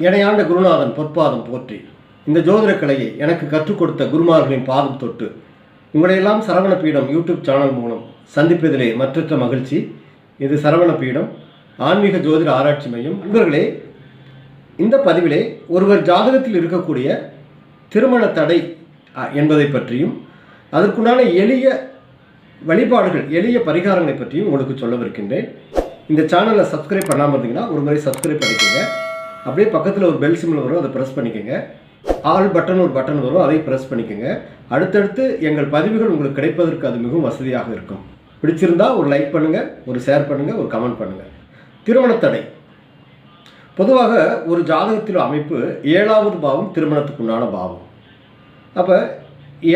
எனையாண்ட குருநாதன் பொற்பாதம் போற்றி இந்த ஜோதிட கலையை எனக்கு கற்றுக் கொடுத்த குருமார்களின் பாதம் தொட்டு உங்களையெல்லாம் சரவண பீடம் யூடியூப் சேனல் மூலம் சந்திப்பதிலே மற்றற்ற மகிழ்ச்சி. இது சரவண பீடம் ஆன்மீக ஜோதிட ஆராய்ச்சி மையம். நண்பர்களே, இந்த பதிவிலே ஒருவர் ஜாதகத்தில் இருக்கக்கூடிய திருமண தடை என்பதை பற்றியும் அதற்குண்டான எளிய வழிபாடுகள், எளிய பரிகாரங்களை பற்றியும் உங்களுக்கு சொல்லவிருக்கின்றேன். இந்த சேனலை சப்ஸ்கிரைப் பண்ணாமல் இருந்தீங்கன்னா ஒரு முறை சப்ஸ்கிரைப் பண்ணிக்கோங்க. அப்படியே பக்கத்தில் ஒரு பெல் சிம்பிள் வரும், அதை ப்ரெஸ் பண்ணிக்கோங்க. ஆல் பட்டன் ஒரு பட்டன் வரும், அதை ப்ரெஸ் பண்ணிக்கோங்க. அடுத்தடுத்து எங்கள் பதிவுகள் உங்களுக்கு கிடைப்பதற்கு அது மிகவும் வசதியாக இருக்கும். பிடிச்சிருந்தால் ஒரு லைக் பண்ணுங்கள், ஒரு ஷேர் பண்ணுங்கள், ஒரு கமெண்ட் பண்ணுங்கள். திருமணத்தடை பொதுவாக ஒரு ஜாதகத்தில் அமைப்பு 7வது பாவம் திருமணத்துக்குண்டான பாவம். அப்போ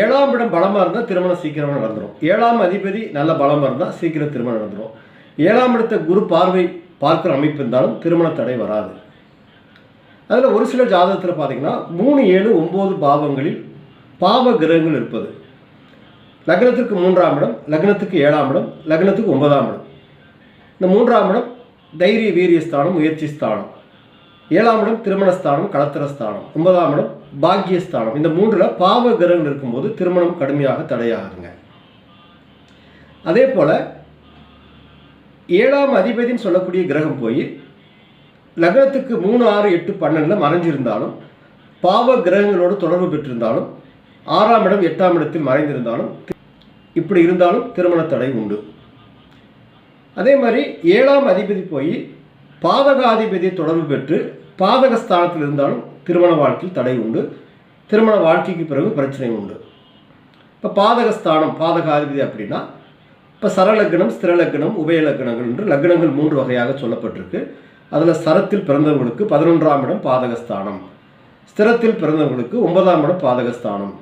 7ஆம் இடம் பலமாக இருந்தால் திருமணம் சீக்கிரமாக நடந்துடும். 7ஆம் அதிபதி நல்ல பலமாக இருந்தால் சீக்கிரம் திருமணம் நடந்துடும். 7ஆம் இடத்தை குரு பார்வை பார்க்குற அமைப்பு இருந்தாலும் திருமண தடை வராது. அதில் ஒரு சில ஜாதகத்தில் பார்த்தீங்கன்னா 3, 7, 9 பாவங்களில் பாவ கிரகங்கள் இருப்பது. லக்னத்துக்கு 3ஆம் இடம், லக்னத்துக்கு 7ஆம் இடம், லக்னத்துக்கு 9ஆம் இடம். இந்த 3ஆம் இடம் தைரிய வீரிய ஸ்தானம், முயற்சி ஸ்தானம். 7ஆம் இடம் திருமணஸ்தானம், களத்திரஸ்தானம். 9ஆம் இடம் பாக்கியஸ்தானம். இந்த 3ல் பாவ கிரகங்கள் இருக்கும்போது திருமணம் கடுமையாக தடையாகுதுங்க. அதே போல் 7ஆம் அதிபதினு சொல்லக்கூடிய கிரகம் போய் லக்னத்துக்கு 3, 6, 8, 12 மறைஞ்சிருந்தாலும், பாவ கிரகங்களோடு தொடர்பு பெற்றிருந்தாலும், 6ஆம் இடம் 8ஆம் இடத்தில் மறைந்திருந்தாலும், இப்படி இருந்தாலும் திருமண தடை உண்டு. அதே மாதிரி 7ஆம் அதிபதி போய் பாதகாதிபதியை தொடர்பு பெற்று பாதகஸ்தானத்தில் இருந்தாலும் திருமண வாழ்க்கையில் தடை உண்டு. திருமண வாழ்க்கைக்கு பிறகு பிரச்சனை உண்டு. இப்போ பாதகஸ்தானம், பாதகாதிபதி அப்படின்னா இப்போ சரலக்னம், ஸ்திரலக்னம், உபயலக்னங்கள் என்று லக்னங்கள் 3 வகையாக சொல்லப்பட்டிருக்கு. அதில் சரத்தில் பிறந்தவர்களுக்கு 11ஆம் இடம் பாதகஸ்தானம், ஸ்திரத்தில் பிறந்தவர்களுக்கு 9ஆம் இடம் பாதகஸ்தானம்.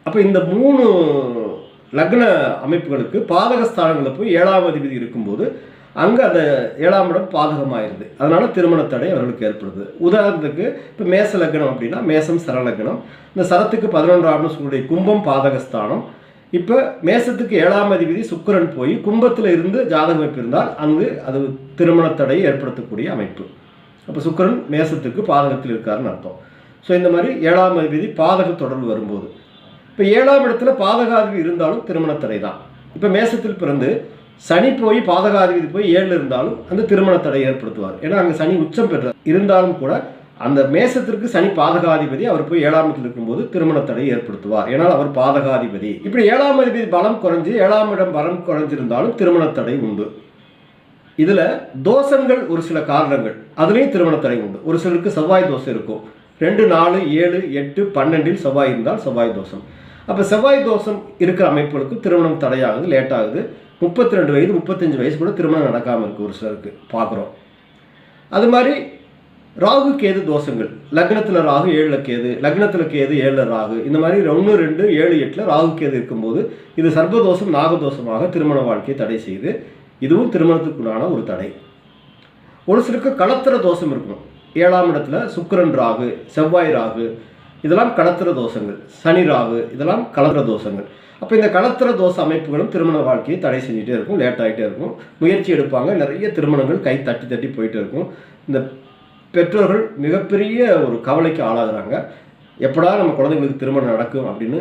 அப்போ இந்த 3 லக்ன அமைப்புகளுக்கு பாதகஸ்தானங்களில் போய் 7ஆம் அதிபதி இருக்கும்போது அங்கே அந்த 7ஆம் இடம் பாதகமாயிருது. அதனால் திருமண தடை அவர்களுக்கு ஏற்படுது. உதாரணத்துக்கு இப்போ மேச லக்னம் அப்படின்னா மேசம் சரலக்னம். இந்த சரத்துக்கு 11ஆம் சொல்லக்கூடிய கும்பம் பாதகஸ்தானம். இப்போ மேசத்துக்கு 7ஆம் அதிபதி சுக்கிரன் போய் கும்பத்தில் இருந்து ஜாதக அமைப்பு இருந்தால் அங்கு அது திருமண தடையை ஏற்படுத்தக்கூடிய அமைப்பு. அப்போ சுக்கிரன் மேசத்துக்கு பாதகத்தில் இருக்காருன்னு அர்த்தம். ஸோ இந்த மாதிரி 7ஆம் அதிபதி பாதக தொடர்பு வரும்போது இப்போ 7ஆம் இடத்துல பாதகாதிபதி இருந்தாலும் திருமண தடை தான். இப்போ மேசத்தில் பிறந்து சனி போய் பாதகாதிபதி போய் 7 இருந்தாலும் அந்த திருமண தடை ஏற்படுத்துவார். ஏன்னா அங்கே சனி உச்சம் பெற்றார். இருந்தாலும் கூட அந்த மேசத்திற்கு சனி பாதகாதிபதி, அவர் போய் 7ஆம் இடத்தில் இருக்கும்போது திருமண தடை ஏற்படுத்துவார். ஏன்னால் அவர் பாதகாதிபதி. இப்படி 7ஆம் அதிபதி பலம் குறைஞ்சி 7ஆம் இடம் பலம் குறைஞ்சிருந்தாலும் திருமண தடை உண்டு. இதில் தோஷங்கள் ஒரு சில காரணங்கள், அதுலேயும் திருமண தடை உண்டு. ஒரு சிலருக்கு செவ்வாய் தோஷம் இருக்கும். 2, 4, 7, 8, 12 செவ்வாய் இருந்தால் செவ்வாய் தோஷம். அப்போ செவ்வாய் தோஷம் இருக்கிற அமைப்புகளுக்கு திருமணம் தடையாகுது, லேட் ஆகுது. 32 வயது 35 வயசு கூட திருமணம் நடக்காமல் இருக்குது ஒரு சிலருக்கு பார்க்குறோம். அது மாதிரி ராகு கேது தோஷங்கள், லக்னத்தில் ராகு 7ல் கேது, லக்னத்தில் கேது 7ல் ராகு, இந்த மாதிரி 1, 2, 7, 8 ராகு கேது இருக்கும்போது இது சர்ப்பதோஷம், நாகதோஷமாக திருமண வாழ்க்கையை தடை செய்து இதுவும் திருமணத்துக்குண்டான ஒரு தடை. ஒரு சிலருக்கு களத்திர தோஷம் இருக்கும். 7ஆம் இடத்துல சுக்கிரன் ராகு, செவ்வாய் ராகு, இதெல்லாம் களத்திர தோஷங்கள். சனி ராகு, இதெல்லாம் களத்திர தோஷங்கள். அப்போ இந்த களத்திர தோஷ அமைப்புகளும் திருமண வாழ்க்கையை தடை செஞ்சுட்டே இருக்கும், லேட் ஆகிட்டே இருக்கும். முயற்சி எடுப்பாங்க, நிறைய திருமணங்கள் கை தட்டி தட்டி போயிட்டே இருக்கும். இந்த பெற்றோர்கள் மிகப்பெரிய ஒரு கவலைக்கு ஆளாகிறாங்க. எப்படா நம்ம குழந்தைங்களுக்கு திருமணம் நடக்கும் அப்படின்னு,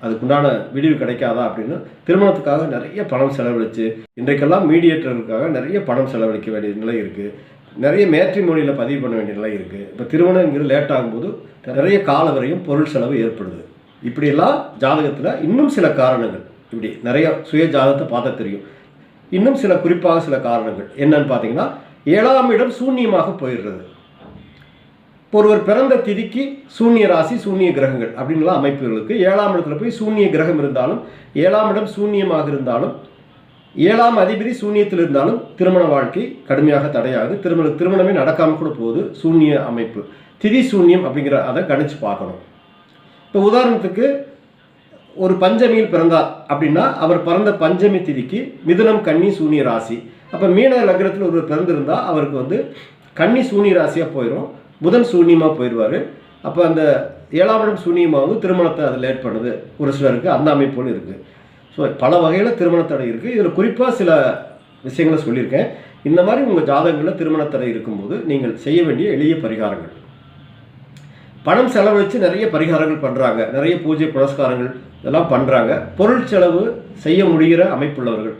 அதுக்குண்டான விடிவு கிடைக்காதா அப்படின்னு திருமணத்துக்காக நிறைய பணம் செலவழித்து, இன்றைக்கெல்லாம் மீடியேட்டர்களுக்காக நிறைய பணம் செலவழிக்க வேண்டிய நிலை இருக்குது. நிறைய மேட்ரிமோனியில் பதிவு பண்ண வேண்டிய நிலை இருக்குது. இப்போ திருமணங்கிறது லேட் ஆகும்போது நிறைய கால வரையும் பொருள் செலவு ஏற்படுது. இப்படியெல்லாம் ஜாதகத்தில் இன்னும் சில காரணங்கள், இப்படி நிறைய சுய ஜாதகத்தை பார்த்தா தெரியும். இன்னும் சில குறிப்பாக சில காரணங்கள் என்னன்னு பார்த்தீங்கன்னா, 7ஆம் இடம் சூன்யமாக போயிடுறது. ஒருவர் பிறந்த திதிக்கு சூன்ய ராசி, சூன்ய கிரகங்கள் அப்படின்லாம் அமைப்புகளுக்கு 7ஆம் இடத்துல போய் சூன்ய கிரகம் இருந்தாலும், 7ஆம் இடம் சூன்யமாக இருந்தாலும், 7ஆம் அதிபதி சூன்யத்தில் இருந்தாலும் திருமண வாழ்க்கை கடுமையாக தடையாகுது. திருமணமே நடக்காமல் கூட போகுது. சூன்ய அமைப்பு, திதி சூன்யம் அப்படிங்கிற அதை கணிச்சு பார்க்கணும். இப்போ உதாரணத்துக்கு ஒரு பஞ்சமியில் பிறந்தார் அப்படின்னா அவர் பிறந்த பஞ்சமி திதிக்கு மிதுனம், கன்னி, சூன்ய ராசி. அப்போ மீன லக்னத்தில் ஒருவர் பிறந்திருந்தால் அவருக்கு கன்னி சூன்ய ராசியாக போயிடும், புதன் சூன்யமாக போயிடுவார். அப்போ அந்த 7ஆம் இடம் சூன்யமாக திருமணத்தை அது லேட் பண்ணுது. ஒரு சிலருக்கு அந்த அமைப்புகளும் இருக்குது. ஸோ பல வகையில் திருமண தடை இருக்குது. இதில் குறிப்பாக சில விஷயங்களை சொல்லியிருக்கேன். இந்த மாதிரி உங்கள் ஜாதகங்களில் திருமண தடை இருக்கும்போது நீங்கள் செய்ய வேண்டிய எளிய பரிகாரங்கள். பணம் செலவழித்து நிறைய பரிகாரங்கள் பண்ணுறாங்க, நிறைய பூஜை புனஸ்காரங்கள் இதெல்லாம் பண்ணுறாங்க. பொருள் செலவு செய்ய முடிகிற அமைப்புள்ளவர்கள்,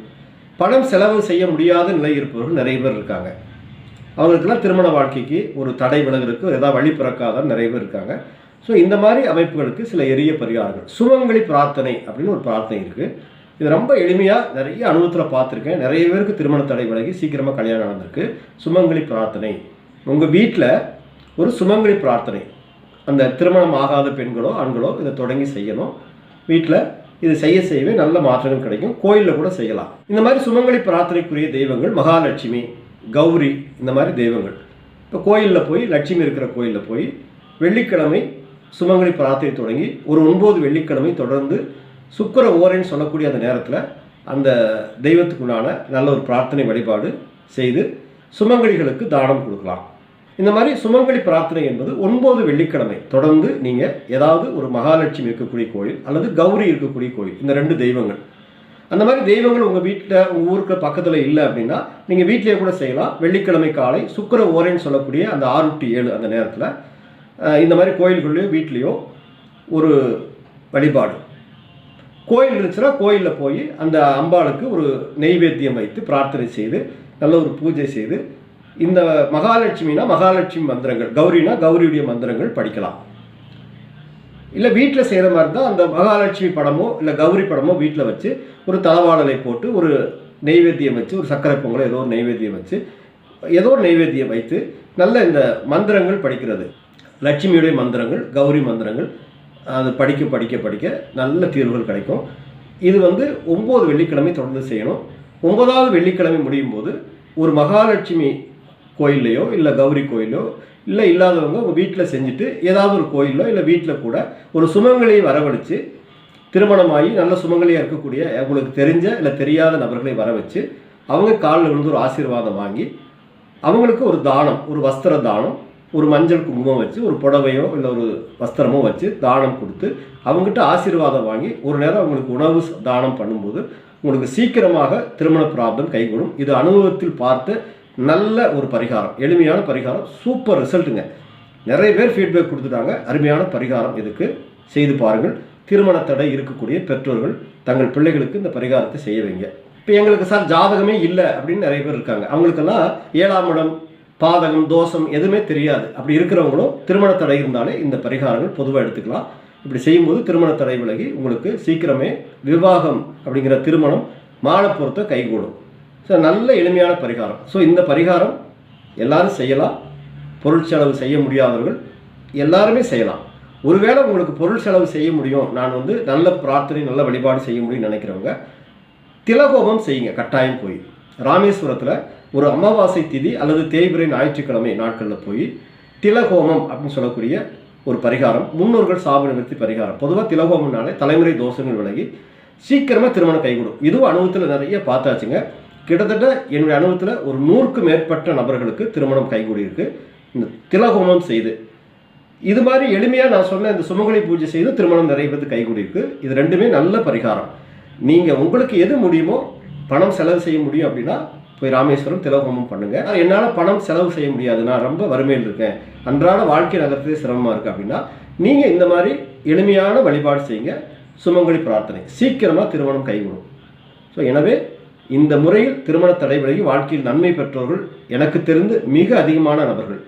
பணம் செலவு செய்ய முடியாத நிலை இருப்பவர்கள் நிறைய பேர் இருக்காங்க. அவங்களுக்கெல்லாம் திருமண வாழ்க்கைக்கு ஒரு தடை விலகிறதுக்கு ஏதாவது வழி பிறக்காத நிறைய பேர் இருக்காங்க. ஸோ இந்த மாதிரி அமைப்புகளுக்கு சில எளிய பரிகாரங்கள். சுமங்கலி பிரார்த்தனை அப்படின்னு ஒரு பிரார்த்தனை இருக்குது. இது ரொம்ப எளிமையாக நிறைய அனுபவத்தில் பார்த்துருக்கேன். நிறைய பேருக்கு திருமண தடை விலகி சீக்கிரமாக கல்யாணம் நடந்திருக்கு. சுமங்கலி பிரார்த்தனை. உங்கள் வீட்டில் ஒரு சுமங்கலி பிரார்த்தனை, அந்த திருமணம் ஆகாத பெண்களோ ஆண்களோ இதை தொடங்கி செய்யணும். வீட்டில் இது செய்யவே நல்ல மாற்றங்கள் கிடைக்கும். கோயிலில் கூட செய்யலாம். இந்த மாதிரி சுமங்கலி பிரார்த்தனைக்குரிய தெய்வங்கள் மகாலட்சுமி, கௌரி, இந்த மாதிரி தெய்வங்கள். இப்போ கோயிலில் போய், லட்சுமி இருக்கிற கோயிலில் போய் வெள்ளிக்கிழமை சுமங்கலி பிரார்த்தனை தொடங்கி ஒரு 9 வெள்ளிக்கிழமை தொடர்ந்து சுக்கிர ஓரைன்னு சொல்லக்கூடிய அந்த நேரத்தில் அந்த தெய்வத்துக்குண்டான நல்ல ஒரு பிரார்த்தனை வழிபாடு செய்து சுமங்கலிகளுக்கு தானம் கொடுக்கலாம். இந்த மாதிரி சுமங்கலி பிரார்த்தனை என்பது 9 வெள்ளிக்கிழமை தொடர்ந்து நீங்கள் ஏதாவது ஒரு மகாலட்சுமி இருக்கக்கூடிய கோயில் அல்லது கௌரி இருக்கக்கூடிய கோயில், இந்த 2 தெய்வங்கள், அந்த மாதிரி தெய்வங்கள் உங்கள் வீட்டில் உங்கள் ஊருக்கு பக்கத்தில் இல்லை அப்படின்னா நீங்கள் வீட்டிலேயே கூட செய்யலாம். வெள்ளிக்கிழமை காலை சுக்கிர ஓரைன்னு சொல்லக்கூடிய அந்த 6 to 7 அந்த நேரத்தில் இந்த மாதிரி கோயில்கள்லையோ வீட்லேயோ ஒரு வழிபாடு. கோயில் இருந்துச்சுன்னா கோயிலில் போய் அந்த அம்பாளுக்கு ஒரு நெய்வேத்தியம் வைத்து பிரார்த்தனை செய்து நல்ல ஒரு பூஜை செய்து, இந்த மகாலட்சுமினா மகாலட்சுமி மந்திரங்கள், கௌரினா கௌரியுடைய மந்திரங்கள் படிக்கலாம். இல்லை வீட்டில் செய்கிற மாதிரி தான் அந்த மகாலட்சுமி படமோ இல்லை கௌரி படமோ வீட்டில் வச்சு ஒரு தலவாடலை போட்டு ஒரு நெய்வேத்தியம் வச்சு, ஒரு சர்க்கரை பொங்கலை ஏதோ ஒரு நெய்வேத்தியம் வச்சு, ஏதோ ஒரு நெய்வேத்தியம் வைத்து நல்ல இந்த மந்திரங்கள் படிக்கிறது, லட்சுமியுடைய மந்திரங்கள், கௌரி மந்திரங்கள், அது படிக்க படிக்க படிக்க நல்ல தீர்வுகள் கிடைக்கும். இது 9 வெள்ளிக்கிழமை தொடர்ந்து செய்யணும். 9வது வெள்ளிக்கிழமை முடியும் போது ஒரு மகாலட்சுமி கோயில்லையோ இல்லை கௌரி கோயிலோ இல்லை இல்லாதவங்க உங்கள் வீட்டில் செஞ்சுட்டு ஏதாவது ஒரு கோயிலோ இல்லை வீட்டில் கூட ஒரு சுமங்கலியை வரவழைச்சு, திருமணமாகி நல்ல சுமங்கலியாக இருக்கக்கூடிய உங்களுக்கு தெரிஞ்ச இல்லை தெரியாத நபர்களை வர வச்சு அவங்க காலில் விழுந்து ஒரு ஆசீர்வாதம் வாங்கி அவங்களுக்கு ஒரு தானம், ஒரு வஸ்திர தானம், ஒரு மஞ்சள் குங்குமம் வச்சு ஒரு புடவையோ இல்லை ஒரு வஸ்திரமோ வச்சு தானம் கொடுத்து அவங்ககிட்ட ஆசீர்வாதம் வாங்கி ஒரு நேரம் அவங்களுக்கு உணவு தானம் பண்ணும்போது உங்களுக்கு சீக்கிரமாக திருமண பிராப்தம் கைகூடும். இது அனுபவத்தில் பார்த்து நல்ல ஒரு பரிகாரம், எளிமையான பரிகாரம், சூப்பர் ரிசல்ட்டுங்க. நிறைய பேர் ஃபீட்பேக் கொடுத்துட்டாங்க. அருமையான பரிகாரம், இதுக்கு செய்து பாருங்கள். திருமண தடை இருக்கக்கூடிய பெற்றோர்கள் தங்கள் பிள்ளைகளுக்கு இந்த பரிகாரத்தை செய்ய வைங்க. இப்போ எங்களுக்கு சார் ஜாதகமே இல்லை அப்படின்னு நிறைய பேர் இருக்காங்க. அவங்களுக்கெல்லாம் 7ஆம் இடம், பாதகம், தோஷம் எதுவுமே தெரியாது. அப்படி இருக்கிறவங்களும் திருமண தடை இருந்தாலே இந்த பரிகாரங்கள் பொதுவாக எடுத்துக்கலாம். இப்படி செய்யும்போது திருமண தடை விலகி உங்களுக்கு சீக்கிரமே விவாகம் அப்படிங்கிற திருமணம் மாலை பொறுத்த கைகூடும். ஸோ நல்ல எளிமையான பரிகாரம். ஸோ இந்த பரிகாரம் எல்லாரும் செய்யலாம். பொருள் செலவு செய்ய முடியாதவர்கள் எல்லாருமே செய்யலாம். ஒருவேளை உங்களுக்கு பொருள் செலவு செய்ய முடியும், நான் நல்ல பிரார்த்தனை நல்ல வழிபாடு செய்ய முடியும்னு நினைக்கிறவங்க திலகோமம் செய்யுங்க. கட்டாயம் போய் ராமேஸ்வரத்தில் ஒரு அமாவாசை திதி அல்லது தேய்பிரை ஞாயிற்றுக்கிழமை நாட்களில் போய் திலகோமம் அப்படின்னு சொல்லக்கூடிய ஒரு பரிகாரம், முன்னோர்கள் சாப நிவர்த்தி பரிகாரம். பொதுவாக திலகோமம்னாலே தலைமுறை தோஷங்கள் விலகி சீக்கிரமாக திருமணம் கைகூடும். இதுவும் அனுபவத்தில் நிறைய பார்த்தாச்சுங்க. கிட்டத்தட்ட என்னுடைய அனுபவத்தில் ஒரு 100க்கு மேற்பட்ட நபர்களுக்கு திருமணம் கைகூடியிருக்கு இந்த திலகோமம் செய்து. இது மாதிரி எளிமையாக நான் சொன்ன இந்த சுமங்கலி பூஜை செய்து திருமணம் நிறைய பேருக்கு கைகூடியிருக்கு. இது 2மே நல்ல பரிகாரம். நீங்கள் உங்களுக்கு எது முடியுமோ, பணம் செலவு செய்ய முடியும் அப்படின்னா போய் ராமேஸ்வரம் திலகோமம் பண்ணுங்கள். என்னால் பணம் செலவு செய்ய முடியாது, நான் ரொம்ப வறுமையில் இருக்கேன், அன்றாட வாழ்க்கை நகரத்திலே சிரமமாக இருக்குது அப்படின்னா நீங்கள் இந்த மாதிரி எளிமையான வழிபாடு செய்யுங்க. சுமங்கலி பிரார்த்தனை சீக்கிரமாக திருமணம் கைகூடும். ஸோ எனவே இந்த முறையில் திருமண தடை விலகி வாழ்க்கையில் நன்மை பெற்றவர்கள் எனக்கு தெரிந்து மிக அதிகமான நபர்கள்.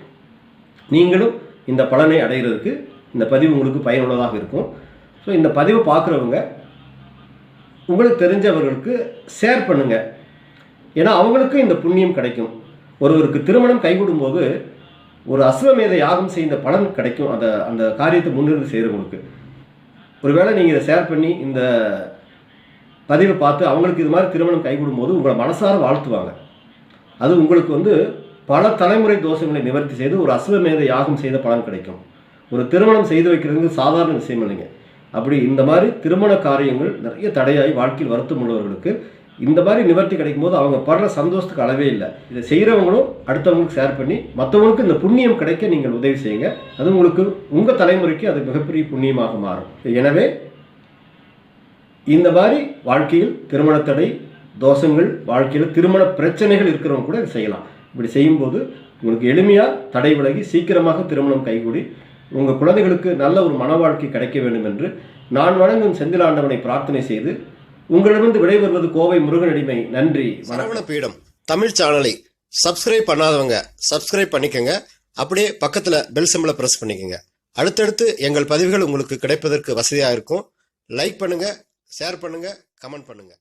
நீங்களும் இந்த பலனை அடைகிறதுக்கு இந்த பதிவு உங்களுக்கு பயனுள்ளதாக இருக்கும். ஸோ இந்த பதிவை பார்க்குறவங்க உங்களுக்கு தெரிஞ்சவர்களுக்கு ஷேர் பண்ணுங்கள். ஏன்னா அவங்களுக்கும் இந்த புண்ணியம் கிடைக்கும். ஒருவருக்கு திருமணம் கைகூடும் போது ஒரு அஸ்வமேத யாகம் செய்த பலன் கிடைக்கும். அந்த காரியத்தை முன்னிருந்து செய்கிறவங்களுக்கு ஒருவேளை நீங்கள் இதை ஷேர் பண்ணி இந்த பதிவை பார்த்து அவங்களுக்கு இது மாதிரி திருமணம் கைகூடும் போது உங்களை மனசார வாழ்த்துவாங்க. அது உங்களுக்கு பல தலைமுறை தோஷங்களை நிவர்த்தி செய்து ஒரு அஸ்வமேத யாகம் செய்த பலன் கிடைக்கும். ஒரு திருமணம் செய்து வைக்கிறது சாதாரண விஷயம் இல்லைங்க. அப்படி இந்த மாதிரி திருமண காரியங்கள் நிறைய தடையாகி வாழ்க்கையில் வருத்தம் உள்ளவர்களுக்கு இந்த மாதிரி நிவர்த்தி கிடைக்கும் போது அவங்க படுற சந்தோஷத்துக்கு அளவே இல்லை. இதை செய்கிறவங்களும் அடுத்தவங்களுக்கு ஷேர் பண்ணி மற்றவங்களுக்கு இந்த புண்ணியம் கிடைக்க நீங்கள் உதவி செய்யுங்க. அது உங்களுக்கு உங்கள் தலைமுறைக்கு அது மிகப்பெரிய புண்ணியமாக மாறும். எனவே இந்த மாதிரி வாழ்க்கையில் திருமண தடை தோஷங்கள், வாழ்க்கையில் திருமண பிரச்சனைகள் இருக்கிறவங்க கூட செய்யலாம். இப்படி செய்யும்போது உங்களுக்கு எளிமையாக தடை விலகி சீக்கிரமாக திருமணம் கைகூடி உங்கள் குழந்தைகளுக்கு நல்ல ஒரு மன வாழ்க்கை கிடைக்க வேண்டும் என்று நான் வணங்கும் செந்திலாண்டவனை பிரார்த்தனை செய்து உங்களிடமிருந்து விடைபெறுவது கோவை முருகனடிமை. நன்றி. சரவண பீடம் தமிழ் சேனலை சப்ஸ்கிரைப் பண்ணாதவங்க சப்ஸ்கிரைப் பண்ணிக்கங்க. அப்படியே பக்கத்தில் பெல் சிம்பலை ப்ரெஸ் பண்ணிக்கங்க. அடுத்தடுத்து எங்கள் பதிவுகள் உங்களுக்கு கிடைப்பதற்கு வசதியாக இருக்கும். லைக் பண்ணுங்க, ஷேர் பண்ணுங்க, கமெண்ட் பண்ணுங்க.